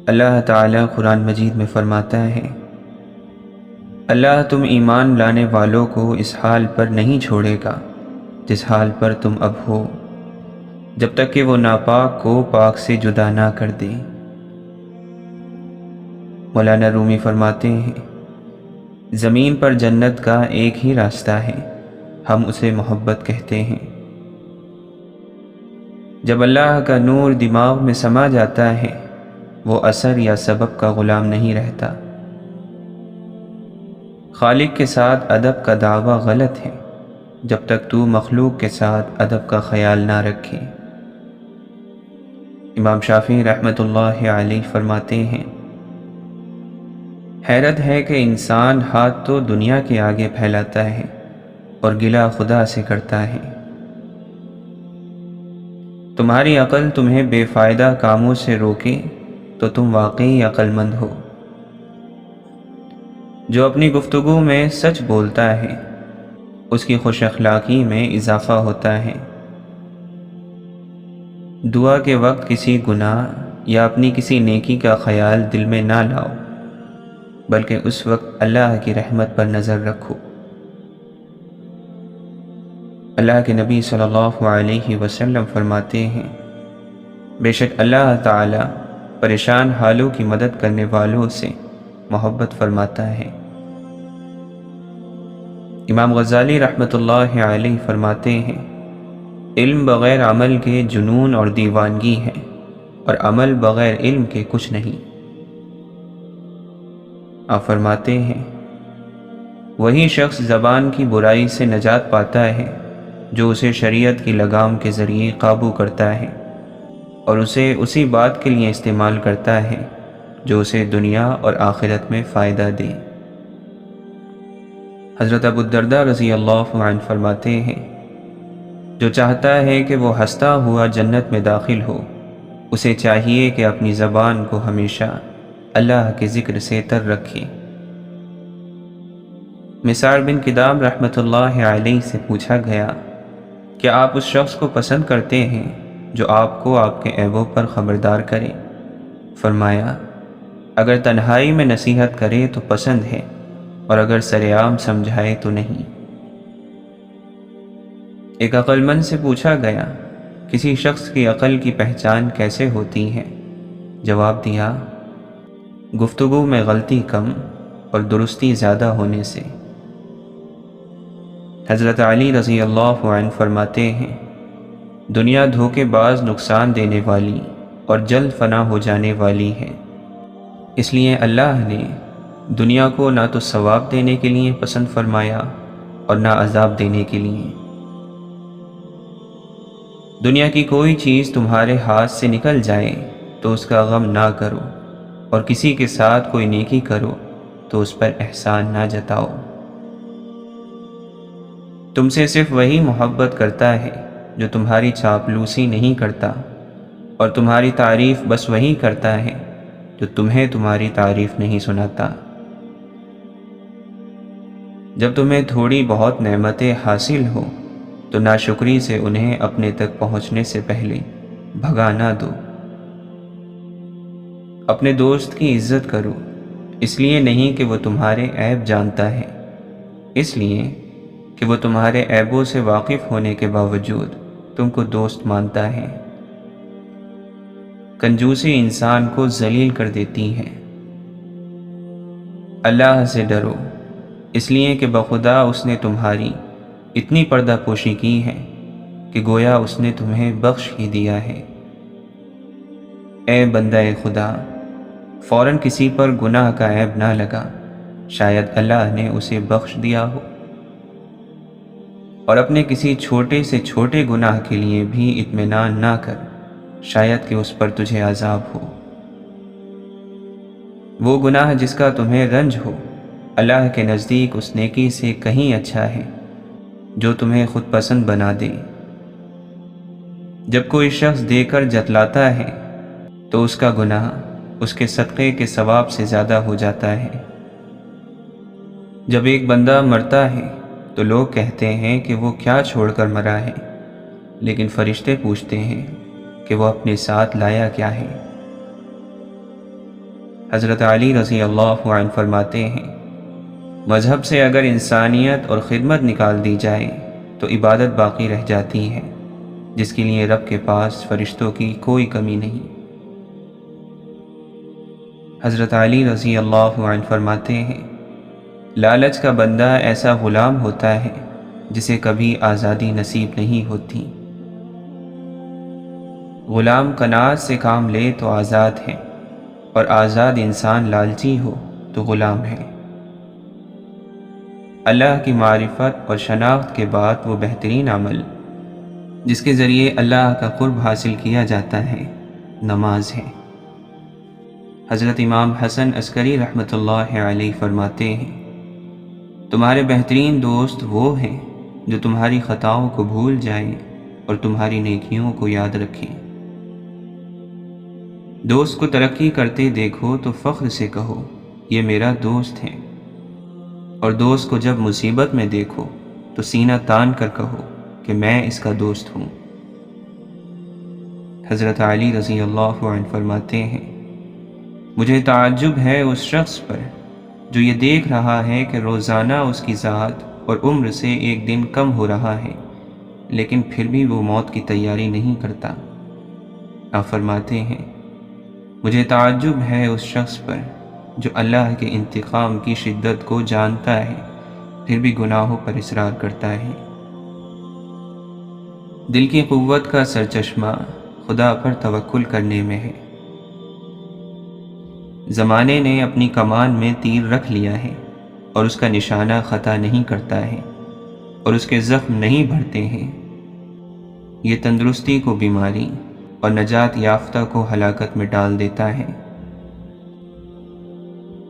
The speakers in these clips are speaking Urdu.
اللہ تعالیٰ قرآن مجید میں فرماتا ہے، اللہ تم ایمان لانے والوں کو اس حال پر نہیں چھوڑے گا جس حال پر تم اب ہو، جب تک کہ وہ ناپاک کو پاک سے جدا نہ کر دے۔ مولانا رومی فرماتے ہیں، زمین پر جنت کا ایک ہی راستہ ہے، ہم اسے محبت کہتے ہیں۔ جب اللہ کا نور دماغ میں سما جاتا ہے، وہ اثر یا سبب کا غلام نہیں رہتا۔ خالق کے ساتھ ادب کا دعویٰ غلط ہے جب تک تو مخلوق کے ساتھ ادب کا خیال نہ رکھے۔ امام شافعی رحمۃ اللہ علیہ فرماتے ہیں، حیرت ہے کہ انسان ہاتھ تو دنیا کے آگے پھیلاتا ہے اور گلہ خدا سے کرتا ہے۔ تمہاری عقل تمہیں بے فائدہ کاموں سے روکے تو تم واقعی عقل مند ہو۔ جو اپنی گفتگو میں سچ بولتا ہے اس کی خوش اخلاقی میں اضافہ ہوتا ہے۔ دعا کے وقت کسی گناہ یا اپنی کسی نیکی کا خیال دل میں نہ لاؤ، بلکہ اس وقت اللہ کی رحمت پر نظر رکھو۔ اللہ کے نبی صلی اللہ علیہ وسلم فرماتے ہیں، بے شک اللہ تعالی پریشان حالوں کی مدد کرنے والوں سے محبت فرماتا ہے۔ امام غزالی رحمۃ اللہ علیہ فرماتے ہیں، علم بغیر عمل کے جنون اور دیوانگی ہے، اور عمل بغیر علم کے کچھ نہیں۔ آپ فرماتے ہیں، وہی شخص زبان کی برائی سے نجات پاتا ہے جو اسے شریعت کی لگام کے ذریعے قابو کرتا ہے اور اسے اسی بات کے لیے استعمال کرتا ہے جو اسے دنیا اور آخرت میں فائدہ دے۔ حضرت ابو الدرداء رضی اللہ عنہ فرماتے ہیں، جو چاہتا ہے کہ وہ ہنستا ہوا جنت میں داخل ہو، اسے چاہیے کہ اپنی زبان کو ہمیشہ اللہ کے ذکر سے تر رکھے۔ مسعر بن کدام رحمۃ اللہ علیہ سے پوچھا گیا کہ آپ اس شخص کو پسند کرتے ہیں جو آپ کو آپ کے عیبوں پر خبردار کرے؟ فرمایا، اگر تنہائی میں نصیحت کرے تو پسند ہے، اور اگر سرعام سمجھائے تو نہیں۔ ایک عقل مند سے پوچھا گیا، کسی شخص کی عقل کی پہچان کیسے ہوتی ہے؟ جواب دیا، گفتگو میں غلطی کم اور درستی زیادہ ہونے سے۔ حضرت علی رضی اللہ عنہ فرماتے ہیں، دنیا دھوکے باز نقصان دینے والی اور جلد فنا ہو جانے والی ہے، اس لیے اللہ نے دنیا کو نہ تو ثواب دینے کے لیے پسند فرمایا اور نہ عذاب دینے کے لیے۔ دنیا کی کوئی چیز تمہارے ہاتھ سے نکل جائے تو اس کا غم نہ کرو، اور کسی کے ساتھ کوئی نیکی کرو تو اس پر احسان نہ جتاؤ۔ تم سے صرف وہی محبت کرتا ہے جو تمہاری چاپلوسی نہیں کرتا، اور تمہاری تعریف بس وہی کرتا ہے جو تمہیں تمہاری تعریف نہیں سناتا۔ جب تمہیں تھوڑی بہت نعمتیں حاصل ہو تو ناشکری سے انہیں اپنے تک پہنچنے سے پہلے بھگا نہ دو۔ اپنے دوست کی عزت کرو، اس لیے نہیں کہ وہ تمہارے عیب جانتا ہے، اس لیے کہ وہ تمہارے عیبوں سے واقف ہونے کے باوجود تم کو دوست مانتا ہے۔ کنجوسی انسان کو ذلیل کر دیتی ہے۔ اللہ سے ڈرو، اس لیے کہ بخدا اس نے تمہاری اتنی پردہ پوشی کی ہے کہ گویا اس نے تمہیں بخش ہی دیا ہے۔ اے بندہ خدا، فوراً کسی پر گناہ کا عیب نہ لگا، شاید اللہ نے اسے بخش دیا ہو، اور اپنے کسی چھوٹے سے چھوٹے گناہ کے لیے بھی اطمینان نہ کر، شاید کہ اس پر تجھے عذاب ہو۔ وہ گناہ جس کا تمہیں رنج ہو، اللہ کے نزدیک اس نیکی سے کہیں اچھا ہے جو تمہیں خود پسند بنا دے۔ جب کوئی شخص دے کر جتلاتا ہے تو اس کا گناہ اس کے صدقے کے ثواب سے زیادہ ہو جاتا ہے۔ جب ایک بندہ مرتا ہے تو لوگ کہتے ہیں کہ وہ کیا چھوڑ کر مرا ہے، لیکن فرشتے پوچھتے ہیں کہ وہ اپنے ساتھ لایا کیا ہے۔ حضرت علی رضی اللہ عنہ فرماتے ہیں، مذہب سے اگر انسانیت اور خدمت نکال دی جائے تو عبادت باقی رہ جاتی ہے، جس کے لیے رب کے پاس فرشتوں کی کوئی کمی نہیں۔ حضرت علی رضی اللہ عنہ فرماتے ہیں، لالچ کا بندہ ایسا غلام ہوتا ہے جسے کبھی آزادی نصیب نہیں ہوتی۔ غلام قناعت سے کام لے تو آزاد ہے، اور آزاد انسان لالچی ہو تو غلام ہے۔ اللہ کی معرفت اور شناخت کے بعد وہ بہترین عمل جس کے ذریعے اللہ کا قرب حاصل کیا جاتا ہے، نماز ہے۔ حضرت امام حسن عسکری رحمۃ اللہ علیہ فرماتے ہیں، تمہارے بہترین دوست وہ ہیں جو تمہاری خطاؤں کو بھول جائیں اور تمہاری نیکیوں کو یاد رکھیں۔ دوست کو ترقی کرتے دیکھو تو فخر سے کہو یہ میرا دوست ہے، اور دوست کو جب مصیبت میں دیکھو تو سینہ تان کر کہو کہ میں اس کا دوست ہوں۔ حضرت علی رضی اللہ عنہ فرماتے ہیں، مجھے تعجب ہے اس شخص پر جو یہ دیکھ رہا ہے کہ روزانہ اس کی ذات اور عمر سے ایک دن کم ہو رہا ہے، لیکن پھر بھی وہ موت کی تیاری نہیں کرتا۔ آپ فرماتے ہیں، مجھے تعجب ہے اس شخص پر جو اللہ کے انتقام کی شدت کو جانتا ہے، پھر بھی گناہوں پر اصرار کرتا ہے۔ دل کی قوت کا سرچشمہ خدا پر توکل کرنے میں ہے۔ زمانے نے اپنی کمان میں تیر رکھ لیا ہے اور اس کا نشانہ خطا نہیں کرتا ہے اور اس کے زخم نہیں بھرتے ہیں۔ یہ تندرستی کو بیماری اور نجات یافتہ کو ہلاکت میں ڈال دیتا ہے۔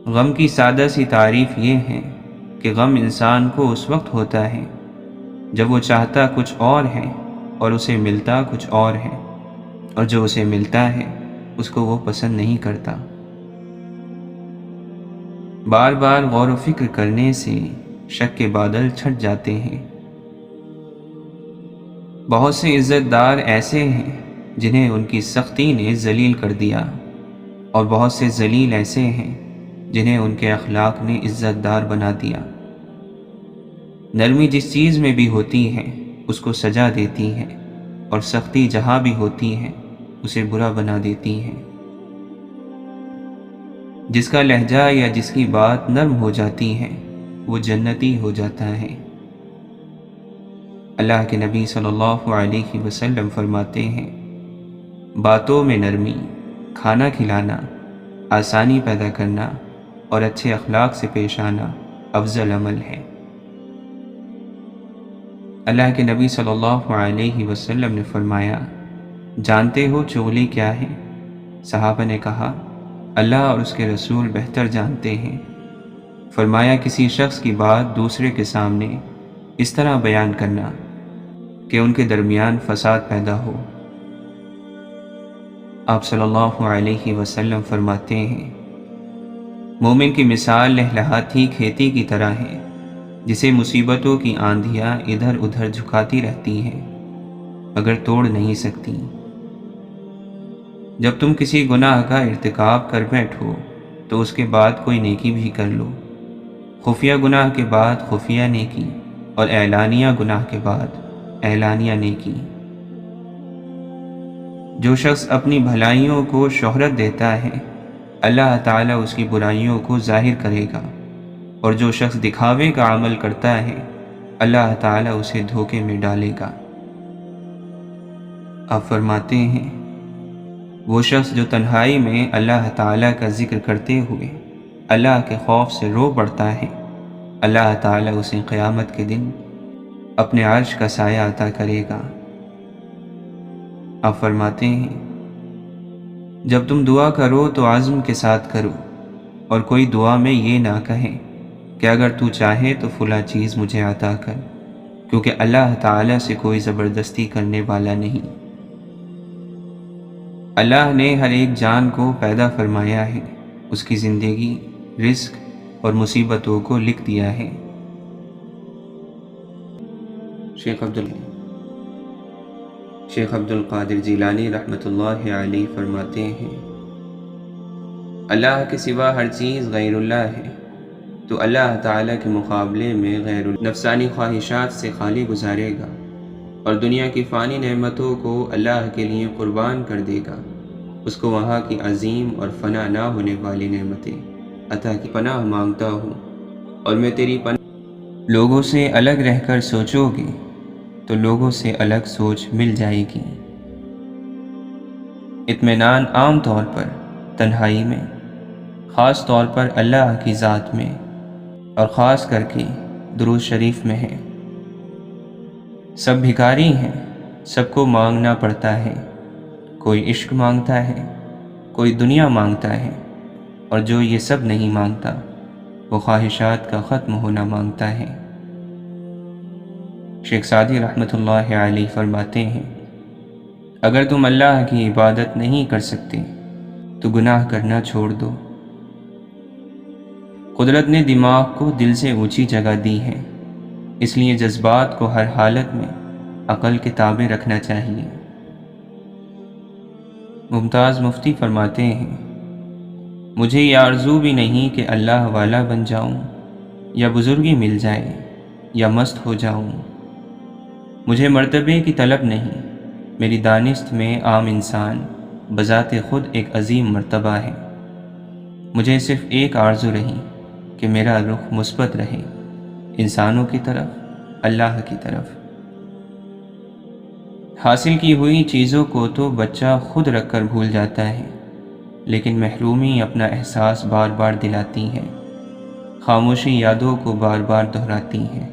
غم کی سادہ سی تعریف یہ ہے کہ غم انسان کو اس وقت ہوتا ہے جب وہ چاہتا کچھ اور ہے اور اسے ملتا کچھ اور ہے، اور جو اسے ملتا ہے اس کو وہ پسند نہیں کرتا۔ بار بار غور و فکر کرنے سے شک کے بادل چھٹ جاتے ہیں۔ بہت سے عزت دار ایسے ہیں جنہیں ان کی سختی نے ذلیل کر دیا، اور بہت سے ذلیل ایسے ہیں جنہیں ان کے اخلاق نے عزت دار بنا دیا۔ نرمی جس چیز میں بھی ہوتی ہے اس کو سجا دیتی ہے، اور سختی جہاں بھی ہوتی ہے اسے برا بنا دیتی ہے۔ جس کا لہجہ یا جس کی بات نرم ہو جاتی ہے وہ جنتی ہو جاتا ہے۔ اللہ کے نبی صلی اللہ علیہ وسلم فرماتے ہیں، باتوں میں نرمی، کھانا کھلانا، آسانی پیدا کرنا اور اچھے اخلاق سے پیش آنا افضل عمل ہے۔ اللہ کے نبی صلی اللہ علیہ وسلم نے فرمایا، جانتے ہو چغلی کیا ہے؟ صحابہ نے کہا، اللہ اور اس کے رسول بہتر جانتے ہیں۔ فرمایا، کسی شخص کی بات دوسرے کے سامنے اس طرح بیان کرنا کہ ان کے درمیان فساد پیدا ہو۔ آپ صلی اللہ علیہ وسلم فرماتے ہیں، مومن کی مثال لہلہاتی کھیتی کی طرح ہے جسے مصیبتوں کی آندھیاں ادھر ادھر جھکاتی رہتی ہیں مگر توڑ نہیں سکتی۔ جب تم کسی گناہ کا ارتکاب کر بیٹھو تو اس کے بعد کوئی نیکی بھی کر لو، خفیہ گناہ کے بعد خفیہ نیکی، اور اعلانیہ گناہ کے بعد اعلانیہ نیکی۔ جو شخص اپنی بھلائیوں کو شہرت دیتا ہے اللہ تعالیٰ اس کی برائیوں کو ظاہر کرے گا، اور جو شخص دکھاوے کا عمل کرتا ہے اللہ تعالیٰ اسے دھوکے میں ڈالے گا۔ آپ فرماتے ہیں، وہ شخص جو تنہائی میں اللہ تعالیٰ کا ذکر کرتے ہوئے اللہ کے خوف سے رو پڑتا ہے اللہ تعالیٰ اسے قیامت کے دن اپنے عرش کا سایہ عطا کرے گا۔ آپ فرماتے ہیں، جب تم دعا کرو تو عزم کے ساتھ کرو، اور کوئی دعا میں یہ نہ کہے کہ اگر تو چاہے تو فلاں چیز مجھے عطا کر، کیونکہ اللہ تعالیٰ سے کوئی زبردستی کرنے والا نہیں۔ اللہ نے ہر ایک جان کو پیدا فرمایا ہے، اس کی زندگی، رزق اور مصیبتوں کو لکھ دیا ہے۔ شیخ عبد القادر جیلانی رحمۃ اللہ علیہ فرماتے ہیں، اللہ کے سوا ہر چیز غیر اللہ ہے، تو اللہ تعالیٰ کے مقابلے میں غیر نفسانی خواہشات سے خالی گزارے گا اور دنیا کی فانی نعمتوں کو اللہ کے لیے قربان کر دے گا، اس کو وہاں کی عظیم اور فنا نہ ہونے والی نعمتیں عطا کی پناہ مانگتا ہوں، اور میں تیری پناہ لوگوں سے الگ رہ کر سوچو گے تو لوگوں سے الگ سوچ مل جائے گی۔ اطمینان عام طور پر تنہائی میں، خاص طور پر اللہ کی ذات میں، اور خاص کر کے درود شریف میں ہے۔ سب بھکاری ہیں، سب کو مانگنا پڑتا ہے، کوئی عشق مانگتا ہے، کوئی دنیا مانگتا ہے، اور جو یہ سب نہیں مانگتا وہ خواہشات کا ختم ہونا مانگتا ہے۔ شیخ سعدی رحمۃ اللہ علیہ فرماتے ہیں، اگر تم اللہ کی عبادت نہیں کر سکتے تو گناہ کرنا چھوڑ دو۔ قدرت نے دماغ کو دل سے اونچی جگہ دی ہے، اس لیے جذبات کو ہر حالت میں عقل کے تابع رکھنا چاہیے۔ ممتاز مفتی فرماتے ہیں، مجھے یہ آرزو بھی نہیں کہ اللہ والا بن جاؤں، یا بزرگی مل جائے، یا مست ہو جاؤں۔ مجھے مرتبے کی طلب نہیں، میری دانست میں عام انسان بذات خود ایک عظیم مرتبہ ہے۔ مجھے صرف ایک آرزو رہی کہ میرا رخ مثبت رہے، انسانوں کی طرف، اللہ کی طرف۔ حاصل کی ہوئی چیزوں کو تو بچہ خود رکھ کر بھول جاتا ہے، لیکن محرومی اپنا احساس بار بار دلاتی ہے، خاموشی یادوں کو بار بار دہراتی ہے۔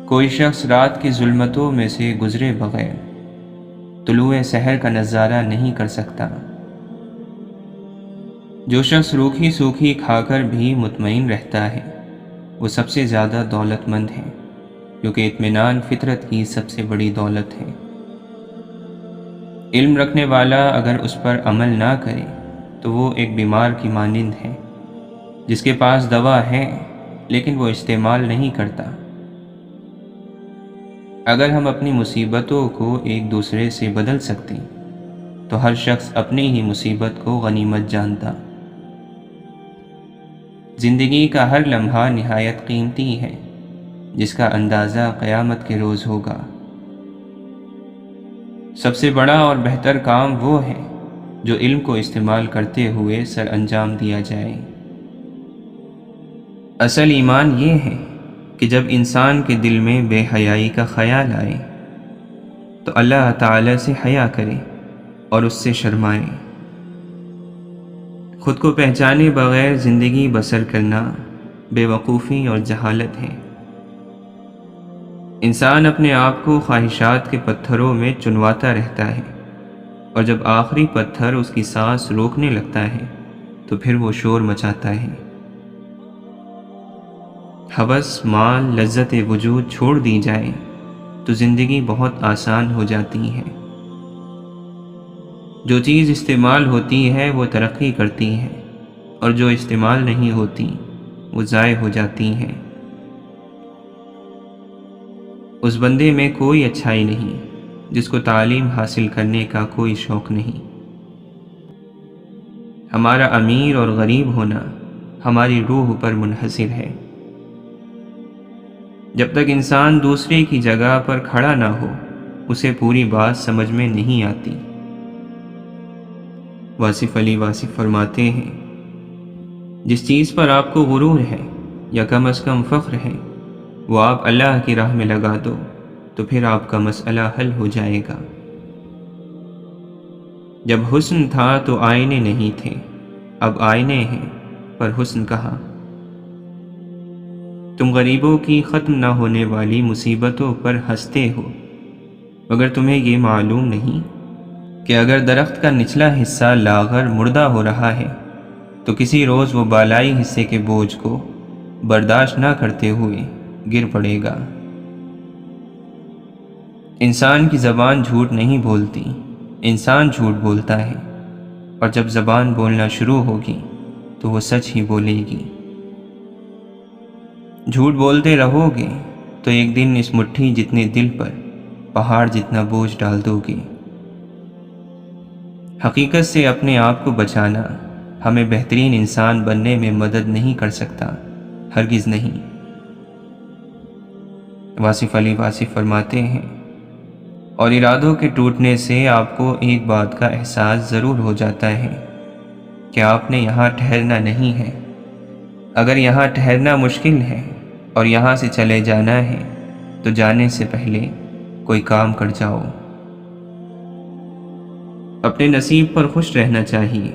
کوئی شخص رات کی ظلمتوں میں سے گزرے بغیر طلوع سحر کا نظارہ نہیں کر سکتا۔ جو شخص روکھی سوکھی کھا کر بھی مطمئن رہتا ہے وہ سب سے زیادہ دولت مند ہے، کیونکہ اطمینان فطرت کی سب سے بڑی دولت ہے۔ علم رکھنے والا اگر اس پر عمل نہ کرے تو وہ ایک بیمار کی مانند ہے، جس کے پاس دوا ہے لیکن وہ استعمال نہیں کرتا۔ اگر ہم اپنی مصیبتوں کو ایک دوسرے سے بدل سکتے تو ہر شخص اپنی ہی مصیبت کو غنیمت جانتا۔ زندگی کا ہر لمحہ نہایت قیمتی ہے، جس کا اندازہ قیامت کے روز ہوگا۔ سب سے بڑا اور بہتر کام وہ ہے جو علم کو استعمال کرتے ہوئے سر انجام دیا جائے۔ اصل ایمان یہ ہے کہ جب انسان کے دل میں بے حیائی کا خیال آئے تو اللہ تعالی سے حیا کرے اور اس سے شرمائے۔ خود کو پہچانے بغیر زندگی بسر کرنا بے وقوفی اور جہالت ہے۔ انسان اپنے آپ کو خواہشات کے پتھروں میں چنواتا رہتا ہے، اور جب آخری پتھر اس کی سانس روکنے لگتا ہے تو پھر وہ شور مچاتا ہے۔ ہوس، مال، لذت وجود چھوڑ دی جائے تو زندگی بہت آسان ہو جاتی ہے۔ جو چیز استعمال ہوتی ہے وہ ترقی کرتی ہے، اور جو استعمال نہیں ہوتی وہ ضائع ہو جاتی ہیں۔ اس بندے میں کوئی اچھائی نہیں جس کو تعلیم حاصل کرنے کا کوئی شوق نہیں۔ ہمارا امیر اور غریب ہونا ہماری روح پر منحصر ہے۔ جب تک انسان دوسرے کی جگہ پر کھڑا نہ ہو اسے پوری بات سمجھ میں نہیں آتی۔ واصف علی واصف فرماتے ہیں، جس چیز پر آپ کو غرور ہے یا کم از کم فخر ہے وہ آپ اللہ کی راہ میں لگا دو تو پھر آپ کا مسئلہ حل ہو جائے گا۔ جب حسن تھا تو آئینے نہیں تھے، اب آئینے ہیں پر حسن کہاں۔ تم غریبوں کی ختم نہ ہونے والی مصیبتوں پر ہنستے ہو، مگر تمہیں یہ معلوم نہیں کہ اگر درخت کا نچلا حصہ لاغر مردہ ہو رہا ہے تو کسی روز وہ بالائی حصے کے بوجھ کو برداشت نہ کرتے ہوئے گر پڑے گا۔ انسان کی زبان جھوٹ نہیں بولتی، انسان جھوٹ بولتا ہے، اور جب زبان بولنا شروع ہوگی تو وہ سچ ہی بولے گی۔ جھوٹ بولتے رہو گے تو ایک دن اس مٹھی جتنے دل پر پہاڑ جتنا بوجھ ڈال دو گے۔ حقیقت سے اپنے آپ کو بچانا ہمیں بہترین انسان بننے میں مدد نہیں کر سکتا، ہرگز نہیں۔ واصف علی واصف فرماتے ہیں، اور ارادوں کے ٹوٹنے سے آپ کو ایک بات کا احساس ضرور ہو جاتا ہے کہ آپ نے یہاں ٹھہرنا نہیں ہے۔ اگر یہاں ٹھہرنا مشکل ہے اور یہاں سے چلے جانا ہے تو جانے سے پہلے کوئی کام کر جاؤ۔ اپنے نصیب پر خوش رہنا چاہیے،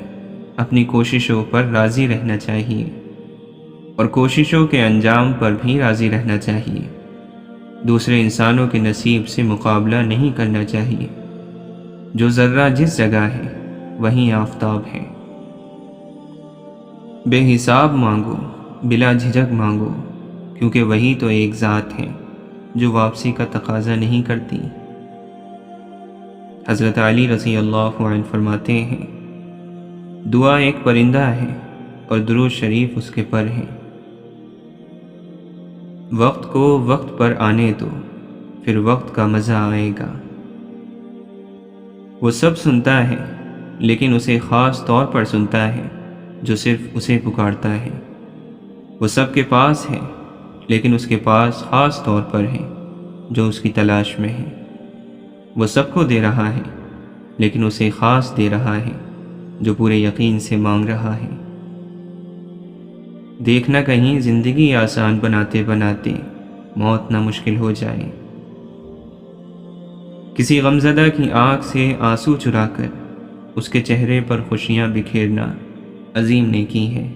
اپنی کوششوں پر راضی رہنا چاہیے، اور کوششوں کے انجام پر بھی راضی رہنا چاہیے۔ دوسرے انسانوں کے نصیب سے مقابلہ نہیں کرنا چاہیے۔ جو ذرہ جس جگہ ہے وہیں آفتاب ہے۔ بے حساب مانگو، بلا جھجک مانگو، کیونکہ وہی تو ایک ذات ہے جو واپسی کا تقاضا نہیں کرتی۔ حضرت علی رضی اللہ عنہ فرماتے ہیں، دعا ایک پرندہ ہے اور درود شریف اس کے پر ہے۔ وقت کو وقت پر آنے دو، پھر وقت کا مزہ آئے گا۔ وہ سب سنتا ہے لیکن اسے خاص طور پر سنتا ہے جو صرف اسے پکارتا ہے۔ وہ سب کے پاس ہے لیکن اس کے پاس خاص طور پر ہے جو اس کی تلاش میں ہے۔ وہ سب کو دے رہا ہے لیکن اسے خاص دے رہا ہے جو پورے یقین سے مانگ رہا ہے۔ دیکھنا کہیں زندگی آسان بناتے بناتے موت نہ مشکل ہو جائے۔ کسی غمزدہ کی آنکھ سے آنسو چرا کر اس کے چہرے پر خوشیاں بکھیرنا عظیم نیکی ہے۔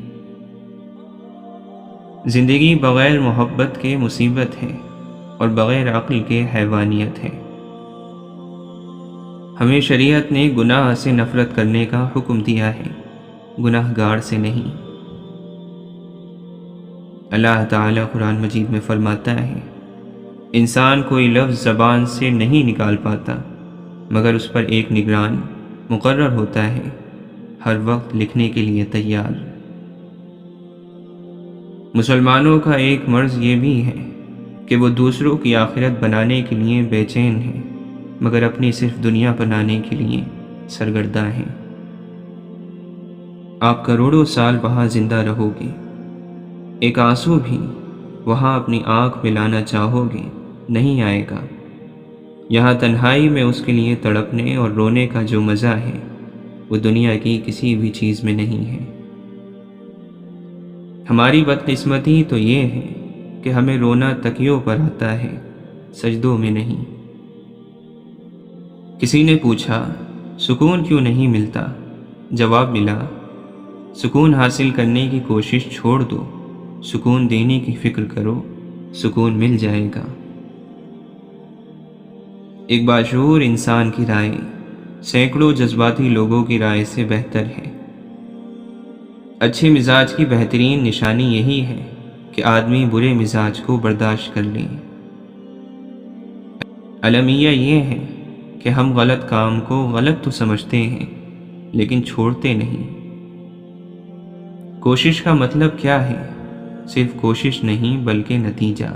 زندگی بغیر محبت کے مصیبت ہے اور بغیر عقل کے حیوانیت ہے۔ ہمیں شریعت نے گناہ سے نفرت کرنے کا حکم دیا ہے، گناہ گار سے نہیں۔ اللہ تعالیٰ قرآن مجید میں فرماتا ہے، انسان کوئی لفظ زبان سے نہیں نکال پاتا مگر اس پر ایک نگران مقرر ہوتا ہے، ہر وقت لکھنے کے لیے تیار۔ مسلمانوں کا ایک مرض یہ بھی ہے کہ وہ دوسروں کی آخرت بنانے کے لیے بے چین ہیں مگر اپنی صرف دنیا بنانے کے لیے سرگرداں ہیں۔ آپ کروڑوں سال وہاں زندہ رہو گے، ایک آنسو بھی وہاں اپنی آنکھ میں لانا چاہو گے نہیں آئے گا۔ یہاں تنہائی میں اس کے لیے تڑپنے اور رونے کا جو مزہ ہے وہ دنیا کی کسی بھی چیز میں نہیں ہے۔ ہماری بدقسمتی تو یہ ہے کہ ہمیں رونا تکیوں پر آتا ہے، سجدوں میں نہیں۔ کسی نے پوچھا، سکون کیوں نہیں ملتا؟ جواب ملا، سکون حاصل کرنے کی کوشش چھوڑ دو، سکون دینے کی فکر کرو، سکون مل جائے گا۔ ایک باشعور انسان کی رائے سینکڑوں جذباتی لوگوں کی رائے سے بہتر ہے۔ اچھے مزاج کی بہترین نشانی یہی ہے کہ آدمی برے مزاج کو برداشت کر لے۔ المیہ یہ ہے کہ ہم غلط کام کو غلط تو سمجھتے ہیں لیکن چھوڑتے نہیں۔ کوشش کا مطلب کیا ہے؟ صرف کوشش نہیں بلکہ نتیجہ،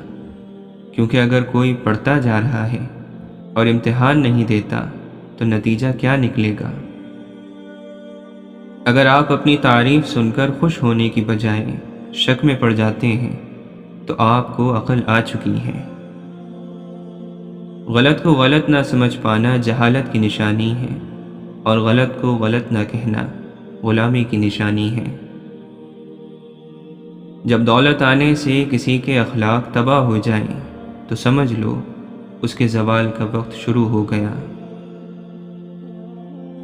کیونکہ اگر کوئی پڑھتا جا رہا ہے اور امتحان نہیں دیتا تو نتیجہ کیا نکلے گا؟ اگر آپ اپنی تعریف سن کر خوش ہونے کی بجائے شک میں پڑ جاتے ہیں تو آپ کو عقل آ چکی ہے۔ غلط کو غلط نہ سمجھ پانا جہالت کی نشانی ہے، اور غلط کو غلط نہ کہنا غلامی کی نشانی ہے۔ جب دولت آنے سے کسی کے اخلاق تباہ ہو جائیں تو سمجھ لو اس کے زوال کا وقت شروع ہو گیا۔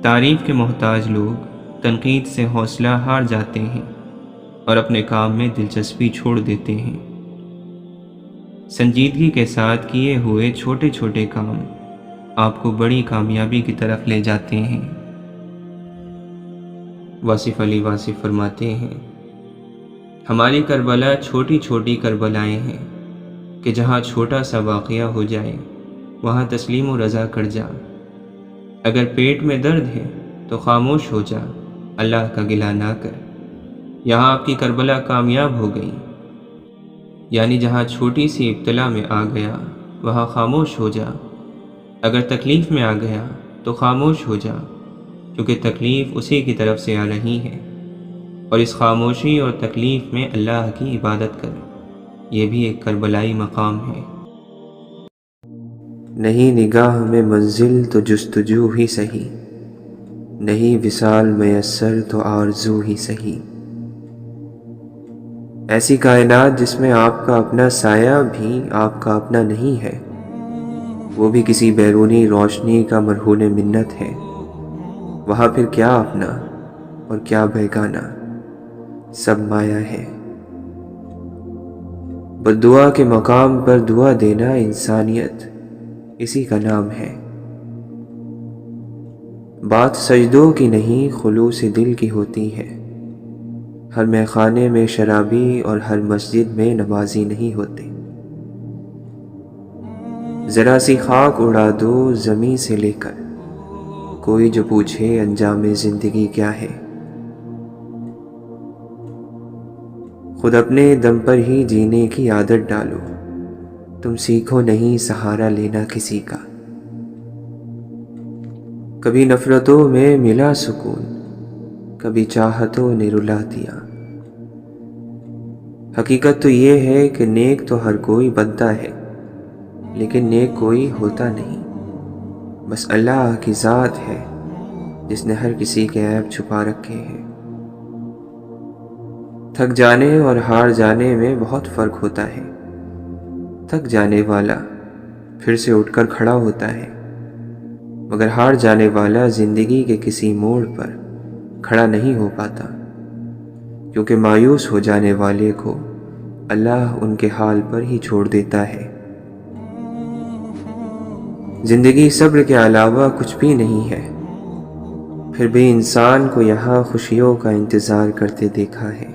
تعریف کے محتاج لوگ تنقید سے حوصلہ ہار جاتے ہیں اور اپنے کام میں دلچسپی چھوڑ دیتے ہیں۔ سنجیدگی کے ساتھ کیے ہوئے چھوٹے چھوٹے کام آپ کو بڑی کامیابی کی طرف لے جاتے ہیں۔ واصف علی واصف فرماتے ہیں، ہماری کربلا چھوٹی چھوٹی کربلائیں ہیں کہ جہاں چھوٹا سا واقعہ ہو جائے وہاں تسلیم و رضا کر جا۔ اگر پیٹ میں درد ہے تو خاموش ہو جا، اللہ کا گلہ نہ کر۔ یہاں آپ کی کربلا کامیاب ہو گئی، یعنی جہاں چھوٹی سی ابتلا میں آ گیا وہاں خاموش ہو جا۔ اگر تکلیف میں آ گیا تو خاموش ہو جا، کیونکہ تکلیف اسی کی طرف سے آ رہی ہے، اور اس خاموشی اور تکلیف میں اللہ کی عبادت کرو، یہ بھی ایک کربلائی مقام ہے۔ نہیں نگاہ میں منزل تو جستجو ہی سہی، نہیں وصال میسر تو آرزو ہی سہی۔ ایسی کائنات جس میں آپ کا اپنا سایہ بھی آپ کا اپنا نہیں ہے، وہ بھی کسی بیرونی روشنی کا مرہون منت ہے، وہاں پھر کیا اپنا اور کیا بیگانہ، سب مایا ہے۔ بد دعا کے مقام پر دعا دینا انسانیت، اسی کا نام ہے۔ بات سجدوں کی نہیں خلوص دل کی ہوتی ہے، ہر میخانے میں شرابی اور ہر مسجد میں نمازی نہیں ہوتے۔ ذرا سی خاک اڑا دو زمیں سے لے کر، کوئی جو پوچھے انجام زندگی کیا ہے۔ خود اپنے دم پر ہی جینے کی عادت ڈالو، تم سیکھو نہیں سہارا لینا کسی کا۔ کبھی نفرتوں میں ملا سکون، کبھی چاہتوں نے رلا دیا۔ حقیقت تو یہ ہے کہ نیک تو ہر کوئی بنتا ہے، لیکن نیک کوئی ہوتا نہیں، بس اللہ کی ذات ہے جس نے ہر کسی کے عیب چھپا رکھے ہیں۔ تھک جانے اور ہار جانے میں بہت فرق ہوتا ہے۔ تھک جانے والا پھر سے اٹھ کر کھڑا ہوتا ہے، مگر ہار جانے والا زندگی کے کسی موڑ پر کھڑا نہیں ہو پاتا، کیونکہ مایوس ہو جانے والے کو اللہ ان کے حال پر ہی چھوڑ دیتا ہے۔ زندگی صبر کے علاوہ کچھ بھی نہیں ہے، پھر بھی انسان کو یہاں خوشیوں کا انتظار کرتے دیکھا ہے۔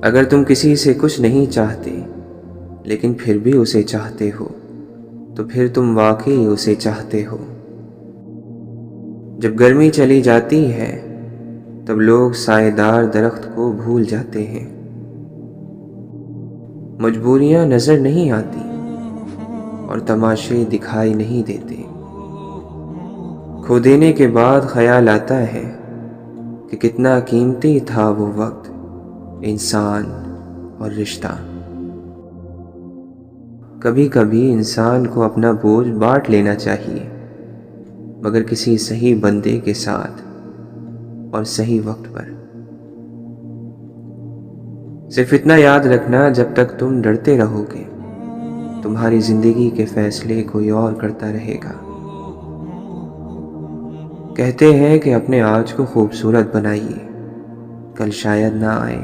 اگر تم کسی سے کچھ نہیں چاہتے لیکن پھر بھی اسے چاہتے ہو تو پھر تم واقعی اسے چاہتے ہو۔ جب گرمی چلی جاتی ہے تب لوگ سائے دار درخت کو بھول جاتے ہیں۔ مجبوریاں نظر نہیں آتی اور تماشے دکھائی نہیں دیتے۔ کھو دینے کے بعد خیال آتا ہے کہ کتنا قیمتی تھا وہ وقت، انسان اور رشتہ۔ کبھی کبھی انسان کو اپنا بوجھ بانٹ لینا چاہیے، مگر کسی صحیح بندے کے ساتھ اور صحیح وقت پر۔ صرف اتنا یاد رکھنا، جب تک تم ڈرتے رہو گے تمہاری زندگی کے فیصلے کوئی اور کرتا رہے گا۔ کہتے ہیں کہ اپنے آج کو خوبصورت بنائیے، کل شاید نہ آئے۔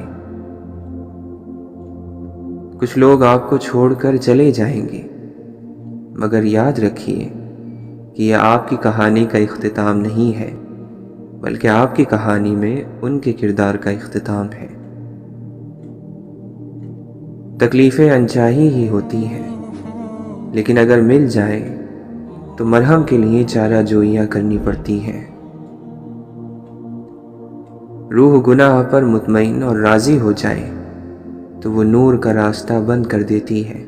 کچھ لوگ آپ کو چھوڑ کر چلے جائیں گے، مگر یاد رکھیے کہ یہ آپ کی کہانی کا اختتام نہیں ہے، بلکہ آپ کی کہانی میں ان کے کردار کا اختتام ہے۔ تکلیفیں انچاہی ہی ہوتی ہیں، لیکن اگر مل جائیں تو مرہم کے لیے چارہ جوئیاں کرنی پڑتی ہیں۔ روح گناہ پر مطمئن اور راضی ہو جائے تو وہ نور کا راستہ بند کر دیتی ہے۔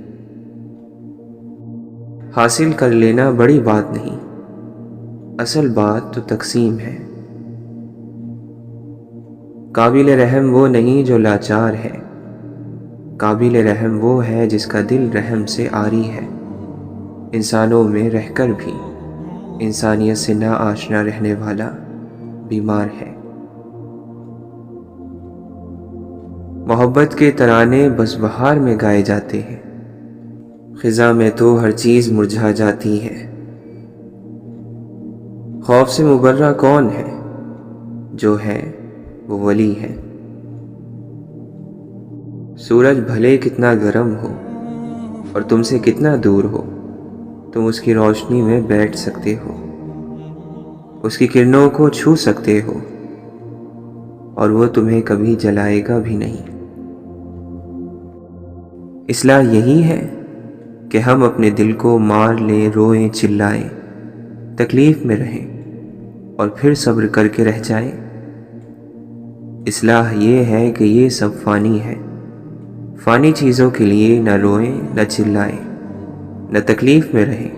حاصل کر لینا بڑی بات نہیں، اصل بات تو تقسیم ہے۔ قابل رحم وہ نہیں جو لاچار ہے، قابل رحم وہ ہے جس کا دل رحم سے عاری ہے۔ انسانوں میں رہ کر بھی انسانیت سے نا آشنا رہنے والا بیمار ہے۔ محبت کے ترانے بس بہار میں گائے جاتے ہیں، خزاں میں تو ہر چیز مرجھا جاتی ہے۔ خوف سے مبرہ کون ہے؟ جو ہے وہ ولی ہے۔ سورج بھلے کتنا گرم ہو اور تم سے کتنا دور ہو، تم اس کی روشنی میں بیٹھ سکتے ہو، اس کی کرنوں کو چھو سکتے ہو، اور وہ تمہیں کبھی جلائے گا بھی نہیں۔ اصلاح یہی ہے کہ ہم اپنے دل کو مار لیں، روئیں، چلائیں، تکلیف میں رہیں اور پھر صبر کر کے رہ جائیں۔ اصلاح یہ ہے کہ یہ سب فانی ہے، فانی چیزوں کے لیے نہ روئیں، نہ چلائیں، نہ تکلیف میں رہیں،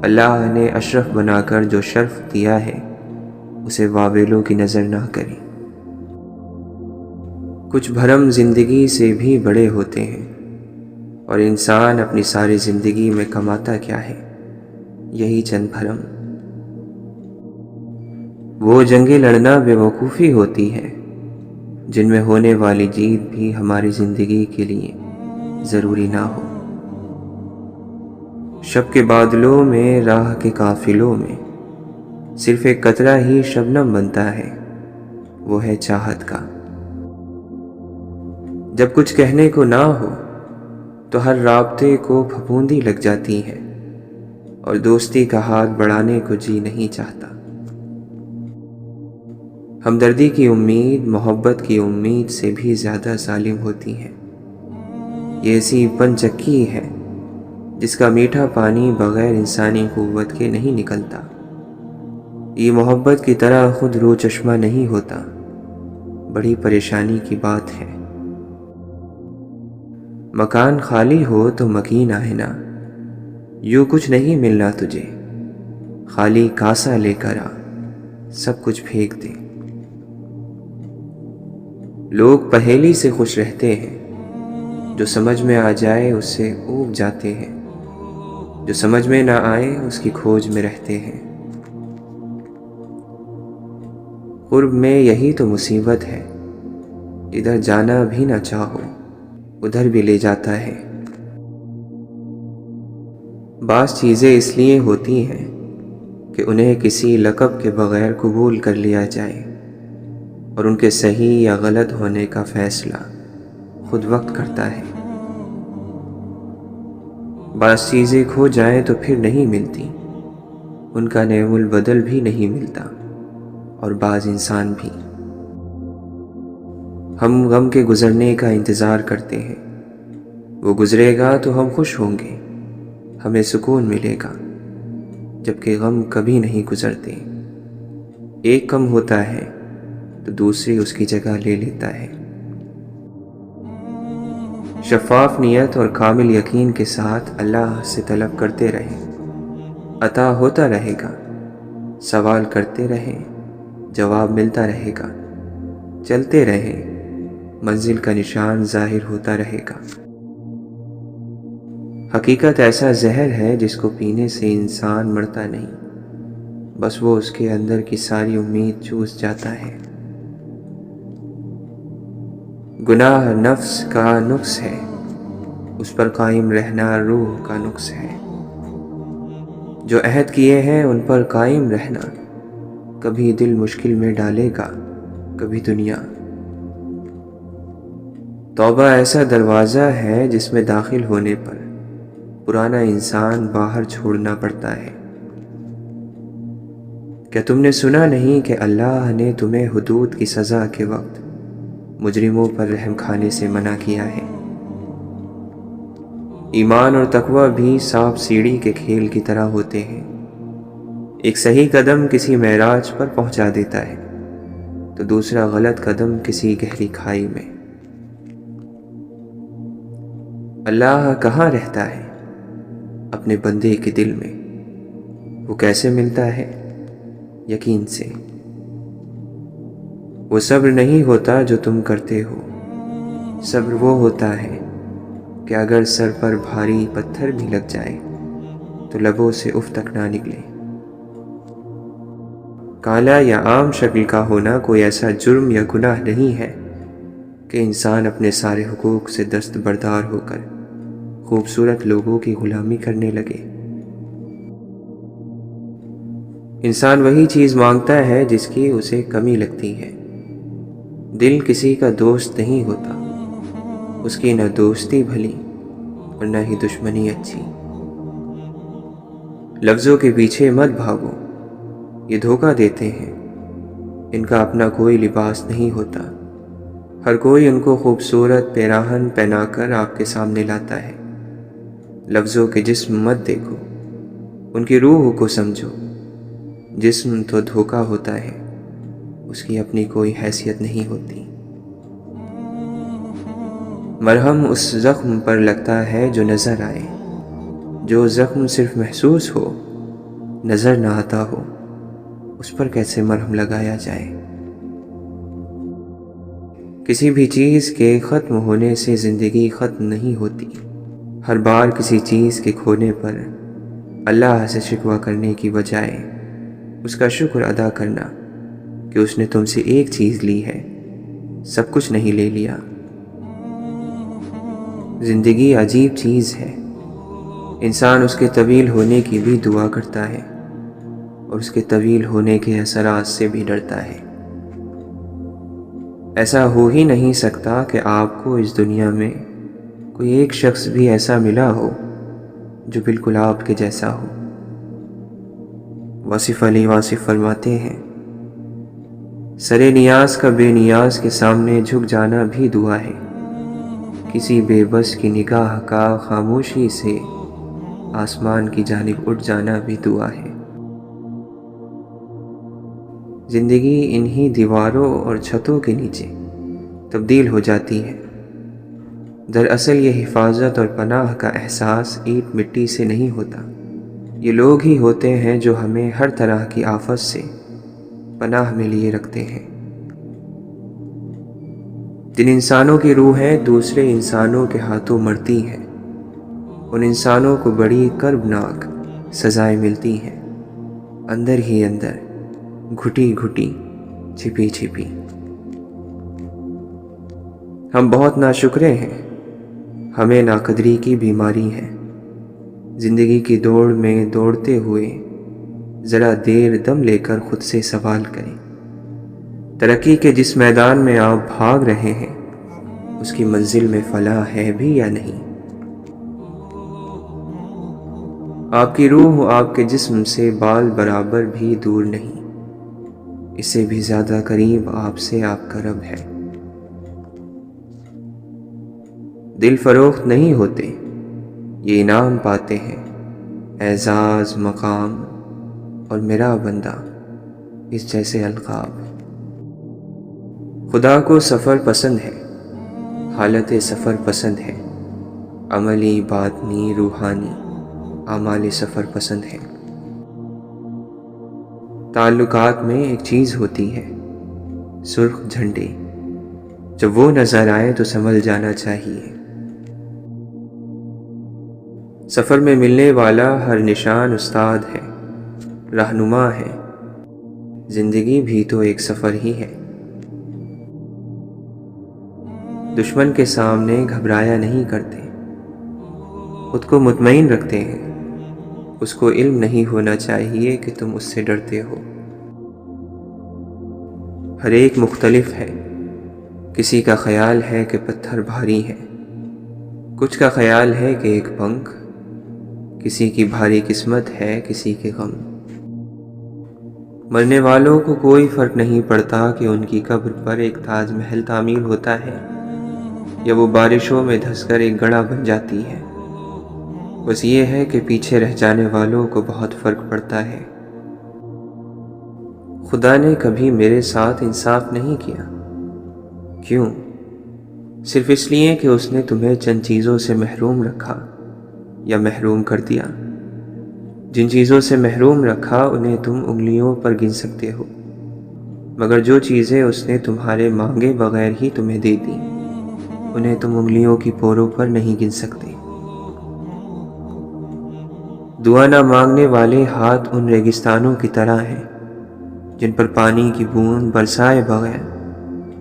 اللہ نے اشرف بنا کر جو شرف دیا ہے اسے واویلوں کی نظر نہ کریں۔ کچھ بھرم زندگی سے بھی بڑے ہوتے ہیں، اور انسان اپنی ساری زندگی میں کماتا کیا ہے؟ یہی چند بھرم۔ وہ جنگیں لڑنا بے وقوفی ہوتی ہے جن میں ہونے والی جیت بھی ہماری زندگی کے لیے ضروری نہ ہو۔ شب کے بادلوں میں، راہ کے قافلوں میں صرف ایک قطرہ ہی شبنم بنتا ہے، وہ ہے چاہت کا۔ جب کچھ کہنے کو نہ ہو تو ہر رابطے کو پھپھوندی لگ جاتی ہے، اور دوستی کا ہاتھ بڑھانے کو جی نہیں چاہتا۔ ہمدردی کی امید محبت کی امید سے بھی زیادہ ظالم ہوتی ہے۔ یہ ایسی پن چکی ہے جس کا میٹھا پانی بغیر انسانی قوت کے نہیں نکلتا۔ یہ محبت کی طرح خود رو چشمہ نہیں ہوتا، بڑی پریشانی کی بات ہے۔ مکان خالی ہو تو مکین آئے نا، یوں کچھ نہیں ملنا تجھے، خالی کاسا لے کر آ، سب کچھ پھینک دے۔ لوگ پہیلی سے خوش رہتے ہیں، جو سمجھ میں آ جائے اس سے اوب جاتے ہیں، جو سمجھ میں نہ آئے اس کی کھوج میں رہتے ہیں۔ قرب میں یہی تو مصیبت ہے، ادھر جانا بھی نہ چاہو ادھر بھی لے جاتا ہے۔ بعض چیزیں اس لیے ہوتی ہیں کہ انہیں کسی لقب کے بغیر قبول کر لیا جائے، اور ان کے صحیح یا غلط ہونے کا فیصلہ خود وقت کرتا ہے۔ بعض چیزیں کھو جائیں تو پھر نہیں ملتی، ان کا نعم البدل بھی نہیں ملتا، اور بعض انسان بھی۔ ہم غم کے گزرنے کا انتظار کرتے ہیں، وہ گزرے گا تو ہم خوش ہوں گے، ہمیں سکون ملے گا، جبکہ غم کبھی نہیں گزرتے۔ ایک کم ہوتا ہے تو دوسری اس کی جگہ لے لیتا ہے۔ شفاف نیت اور کامل یقین کے ساتھ اللہ سے طلب کرتے رہیں، عطا ہوتا رہے گا۔ سوال کرتے رہیں، جواب ملتا رہے گا۔ چلتے رہیں، منزل کا نشان ظاہر ہوتا رہے گا۔ حقیقت ایسا زہر ہے جس کو پینے سے انسان مرتا نہیں، بس وہ اس کے اندر کی ساری امید چوس جاتا ہے۔ گناہ نفس کا نقص ہے، اس پر قائم رہنا روح کا نقص ہے۔ جو عہد کیے ہیں ان پر قائم رہنا، کبھی دل مشکل میں ڈالے گا، کبھی دنیا۔ توبہ ایسا دروازہ ہے جس میں داخل ہونے پر پرانا انسان باہر چھوڑنا پڑتا ہے۔ کیا تم نے سنا نہیں کہ اللہ نے تمہیں حدود کی سزا کے وقت مجرموں پر رحم کھانے سے منع کیا ہے؟ ایمان اور تقوی بھی سانپ سیڑھی کے کھیل کی طرح ہوتے ہیں۔ ایک صحیح قدم کسی معراج پر پہنچا دیتا ہے تو دوسرا غلط قدم کسی گہری کھائی میں۔ اللہ کہاں رہتا ہے؟ اپنے بندے کے دل میں۔ وہ کیسے ملتا ہے؟ یقین سے۔ وہ صبر نہیں ہوتا جو تم کرتے ہو، صبر وہ ہوتا ہے کہ اگر سر پر بھاری پتھر بھی لگ جائے تو لبوں سے اف تک نہ نکلے۔ کالا یا عام شکل کا ہونا کوئی ایسا جرم یا گناہ نہیں ہے کہ انسان اپنے سارے حقوق سے دستبردار ہو کر خوبصورت لوگوں کی غلامی کرنے لگے۔ انسان وہی چیز مانگتا ہے جس کی اسے کمی لگتی ہے۔ دل کسی کا دوست نہیں ہوتا، اس کی نہ دوستی بھلی اور نہ ہی دشمنی اچھی۔ لفظوں کے پیچھے مت بھاگو، یہ دھوکہ دیتے ہیں، ان کا اپنا کوئی لباس نہیں ہوتا۔ ہر کوئی ان کو خوبصورت پیراہن پہنا کر آپ کے سامنے لاتا ہے۔ لفظوں کے جسم مت دیکھو، ان کی روح کو سمجھو۔ جسم تو دھوکہ ہوتا ہے، اس کی اپنی کوئی حیثیت نہیں ہوتی۔ مرہم اس زخم پر لگتا ہے جو نظر آئے، جو زخم صرف محسوس ہو نظر نہ آتا ہو اس پر کیسے مرہم لگایا جائے۔ کسی بھی چیز کے ختم ہونے سے زندگی ختم نہیں ہوتی۔ ہر بار کسی چیز کے کھونے پر اللہ سے شکوہ کرنے کی بجائے اس کا شکر ادا کرنا کہ اس نے تم سے ایک چیز لی ہے، سب کچھ نہیں لے لیا۔ زندگی عجیب چیز ہے، انسان اس کے طویل ہونے کی بھی دعا کرتا ہے اور اس کے طویل ہونے کے اثرات سے بھی ڈرتا ہے۔ ایسا ہو ہی نہیں سکتا کہ آپ کو اس دنیا میں کوئی ایک شخص بھی ایسا ملا ہو جو بالکل آپ کے جیسا ہو۔ واصف علی واصف فرماتے ہیں، سرے نیاز کا بے نیاز کے سامنے جھک جانا بھی دعا ہے، کسی بے بس کی نگاہ کا خاموشی سے آسمان کی جانب اٹھ جانا بھی دعا ہے۔ زندگی انہی دیواروں اور چھتوں کے نیچے تبدیل ہو جاتی ہے۔ دراصل یہ حفاظت اور پناہ کا احساس اینٹ مٹی سے نہیں ہوتا، یہ لوگ ہی ہوتے ہیں جو ہمیں ہر طرح کی آفت سے پناہ میں لیے رکھتے ہیں۔ جن انسانوں کی روحیں دوسرے انسانوں کے ہاتھوں مرتی ہیں، ان انسانوں کو بڑی کربناک سزائیں ملتی ہیں، اندر ہی اندر، گھٹی گھٹی، چھپی چھپی۔ ہم بہت ناشکرے ہیں، ہمیں ناقدری کی بیماری ہے۔ زندگی کی دوڑ میں دوڑتے ہوئے ذرا دیر دم لے کر خود سے سوال کریں، ترقی کے جس میدان میں آپ بھاگ رہے ہیں اس کی منزل میں فلاح ہے بھی یا نہیں؟ آپ کی روح آپ کے جسم سے بال برابر بھی دور نہیں، اس سے بھی زیادہ قریب آپ سے آپ کا رب ہے۔ دل فروخت نہیں ہوتے، یہ انعام پاتے ہیں، اعزاز، مقام اور میرا بندہ، اس جیسے القاب۔ خدا کو سفر پسند ہے، حالت سفر پسند ہے، عملی، باطنی، روحانی اعمال سفر پسند ہے۔ تعلقات میں ایک چیز ہوتی ہے، سرخ جھنڈے، جب وہ نظر آئے تو سنبھل جانا چاہیے۔ سفر میں ملنے والا ہر نشان استاد ہے، رہنما ہے، زندگی بھی تو ایک سفر ہی ہے۔ دشمن کے سامنے گھبرایا نہیں کرتے، خود کو مطمئن رکھتے ہیں، اس کو علم نہیں ہونا چاہیے کہ تم اس سے ڈرتے ہو۔ ہر ایک مختلف ہے، کسی کا خیال ہے کہ پتھر بھاری ہے، کچھ کا خیال ہے کہ ایک پنکھ، کسی کی بھاری قسمت ہے، کسی کے غم۔ مرنے والوں کو کوئی فرق نہیں پڑتا کہ ان کی قبر پر ایک تاج محل تعمیر ہوتا ہے یا وہ بارشوں میں دھس کر ایک گڑھا بن جاتی ہے، بس یہ ہے کہ پیچھے رہ جانے والوں کو بہت فرق پڑتا ہے۔ خدا نے کبھی میرے ساتھ انصاف نہیں کیا، کیوں؟ صرف اس لیے کہ اس نے تمہیں چند چیزوں سے محروم رکھا یا محروم کر دیا۔ جن چیزوں سے محروم رکھا انہیں تم انگلیوں پر گن سکتے ہو، مگر جو چیزیں اس نے تمہارے مانگے بغیر ہی تمہیں دے دی انہیں تم انگلیوں کی پوروں پر نہیں گن سکتے۔ دعا نہ مانگنے والے ہاتھ ان ریگستانوں کی طرح ہیں جن پر پانی کی بوند برسائے بغیر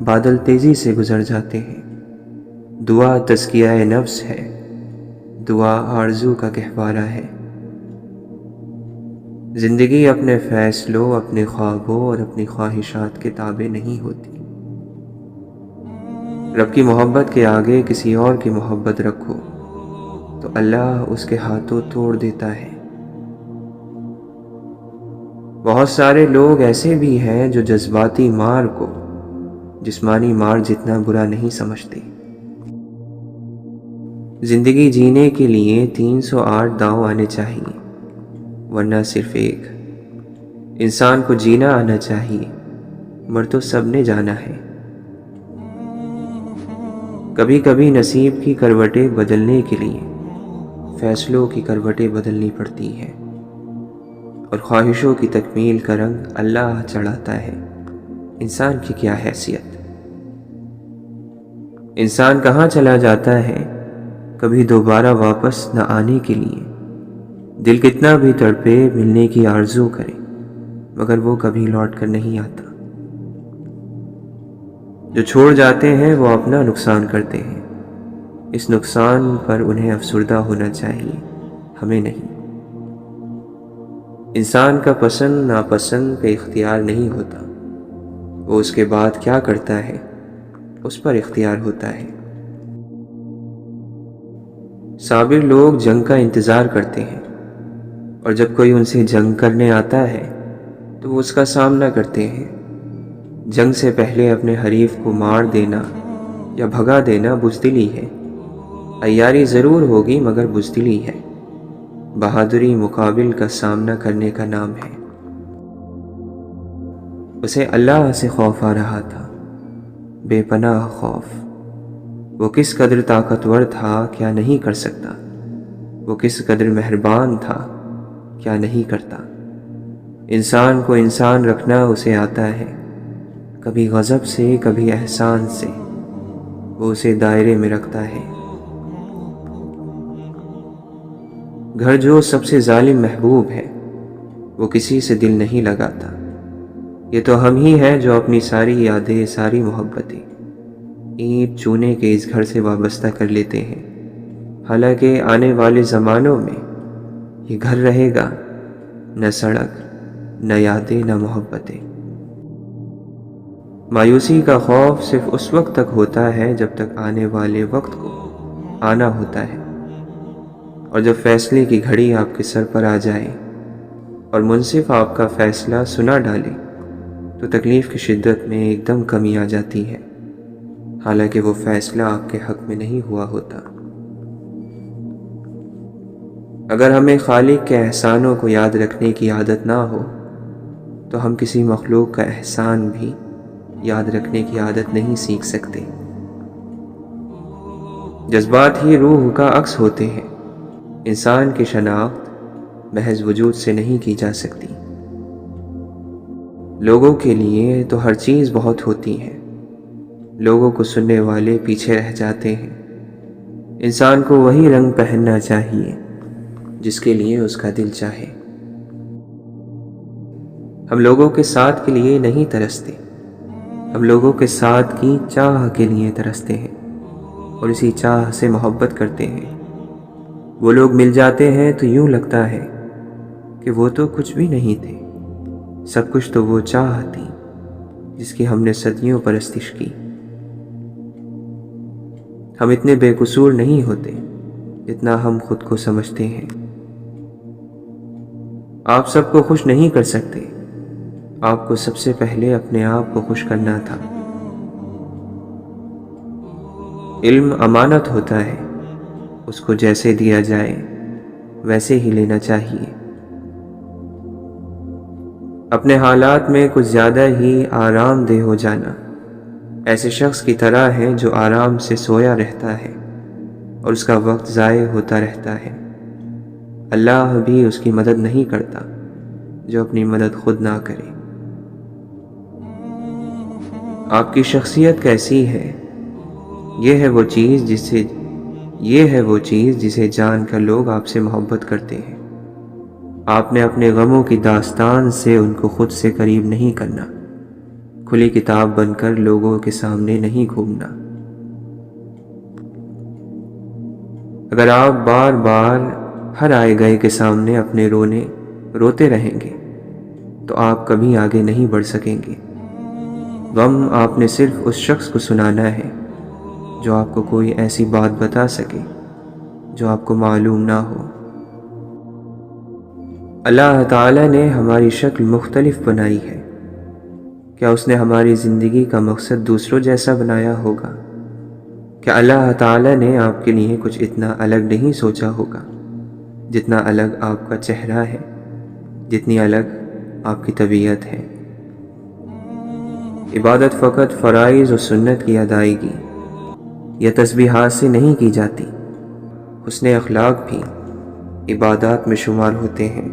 بادل تیزی سے گزر جاتے ہیں۔ دعا تزکیہ نفس ہے، دعا آرزو کا گہوارہ ہے۔ زندگی اپنے فیصلوں، اپنے خوابوں اور اپنی خواہشات کے تابع نہیں ہوتی۔ رب کی محبت کے آگے کسی اور کی محبت رکھو تو اللہ اس کے ہاتھوں توڑ دیتا ہے۔ بہت سارے لوگ ایسے بھی ہیں جو جذباتی مار کو جسمانی مار جتنا برا نہیں سمجھتے۔ زندگی جینے کے لیے 308 داؤں آنے چاہیے، ورنہ صرف ایک۔ انسان کو جینا آنا چاہیے، مر تو سب نے جانا ہے۔ کبھی کبھی نصیب کی کروٹیں بدلنے کے لیے فیصلوں کی کروٹیں بدلنی پڑتی ہیں۔ اور خواہشوں کی تکمیل کا رنگ اللہ چڑھاتا ہے۔ انسان کی کیا حیثیت؟ انسان کہاں چلا جاتا ہے کبھی دوبارہ واپس نہ آنے کے لیے؟ دل کتنا بھی تڑپے ملنے کی آرزو کرے مگر وہ کبھی لوٹ کر نہیں آتا۔ جو چھوڑ جاتے ہیں وہ اپنا نقصان کرتے ہیں، اس نقصان پر انہیں افسردہ ہونا چاہیے، ہمیں نہیں۔ انسان کا پسند ناپسند پہ اختیار نہیں ہوتا، وہ اس کے بعد کیا کرتا ہے اس پر اختیار ہوتا ہے۔ صابر لوگ جنگ کا انتظار کرتے ہیں، اور جب کوئی ان سے جنگ کرنے آتا ہے تو وہ اس کا سامنا کرتے ہیں۔ جنگ سے پہلے اپنے حریف کو مار دینا یا بھگا دینا بزدلی ہے۔ عیاری ضرور ہوگی مگر بزدلی ہے۔ بہادری مقابل کا سامنا کرنے کا نام ہے۔ اسے اللہ سے خوف آ رہا تھا، بے پناہ خوف۔ وہ کس قدر طاقتور تھا کیا نہیں کر سکتا، وہ کس قدر مہربان تھا کیا نہیں کرتا۔ انسان کو انسان رکھنا اسے آتا ہے، کبھی غضب سے کبھی احسان سے، وہ اسے دائرے میں رکھتا ہے۔ گھر جو سب سے ظالم محبوب ہے وہ کسی سے دل نہیں لگاتا۔ یہ تو ہم ہی ہیں جو اپنی ساری یادیں، ساری محبتیں اینٹ چونے کے اس گھر سے وابستہ کر لیتے ہیں، حالانکہ آنے والے زمانوں میں یہ گھر رہے گا نہ سڑک، نہ یادیں، نہ محبتیں۔ مایوسی کا خوف صرف اس وقت تک ہوتا ہے جب تک آنے والے وقت کو آنا ہوتا ہے، اور جب فیصلے کی گھڑی آپ کے سر پر آ جائے اور منصف آپ کا فیصلہ سنا ڈالے تو تکلیف کی شدت میں ایک دم کمی آ جاتی ہے، حالانکہ وہ فیصلہ آپ کے حق میں نہیں ہوا ہوتا۔ اگر ہمیں خالق کے احسانوں کو یاد رکھنے کی عادت نہ ہو تو ہم کسی مخلوق کا احسان بھی یاد رکھنے کی عادت نہیں سیکھ سکتے۔ جذبات ہی روح کا عکس ہوتے ہیں، انسان کی شناخت محض وجود سے نہیں کی جا سکتی۔ لوگوں کے لیے تو ہر چیز بہت ہوتی ہے، لوگوں کو سننے والے پیچھے رہ جاتے ہیں۔ انسان کو وہی رنگ پہننا چاہیے جس کے لیے اس کا دل چاہے۔ ہم لوگوں کے ساتھ کے لیے نہیں ترستے، ہم لوگوں کے ساتھ کی چاہ کے لیے ترستے ہیں اور اسی چاہ سے محبت کرتے ہیں۔ وہ لوگ مل جاتے ہیں تو یوں لگتا ہے کہ وہ تو کچھ بھی نہیں تھے، سب کچھ تو وہ چاہ تھی جس کی ہم نے صدیوں پرستش کی۔ ہم اتنے بے قصور نہیں ہوتے جتنا ہم خود کو سمجھتے ہیں۔ آپ سب کو خوش نہیں کر سکتے، آپ کو سب سے پہلے اپنے آپ کو خوش کرنا تھا۔ علم امانت ہوتا ہے، اس کو جیسے دیا جائے ویسے ہی لینا چاہیے۔ اپنے حالات میں کچھ زیادہ ہی آرام دہ ہو جانا ایسے شخص کی طرح ہے جو آرام سے سویا رہتا ہے اور اس کا وقت ضائع ہوتا رہتا ہے۔ اللہ بھی اس کی مدد نہیں کرتا جو اپنی مدد خود نہ کرے۔ آپ کی شخصیت کیسی ہے، یہ ہے وہ چیز جسے جان کر لوگ آپ سے محبت کرتے ہیں۔ آپ نے اپنے غموں کی داستان سے ان کو خود سے قریب نہیں کرنا، کھلی کتاب بن کر لوگوں کے سامنے نہیں گھومنا۔ اگر آپ بار بار ہر آئے گئے کے سامنے اپنے روتے رہیں گے تو آپ کبھی آگے نہیں بڑھ سکیں گے۔ غم آپ نے صرف اس شخص کو سنانا ہے جو آپ کو کوئی ایسی بات بتا سکے جو آپ کو معلوم نہ ہو۔ اللہ تعالیٰ نے ہماری شکل مختلف بنائی ہے، کیا اس نے ہماری زندگی کا مقصد دوسروں جیسا بنایا ہوگا؟ کیا اللہ تعالیٰ نے آپ کے لیے کچھ اتنا الگ نہیں سوچا ہوگا جتنا الگ آپ کا چہرہ ہے، جتنی الگ آپ کی طبیعت ہے؟ عبادت فقط فرائض و سنت کی ادائیگی یا تسبیحات سے نہیں کی جاتی، حسن اخلاق بھی عبادات میں شمار ہوتے ہیں۔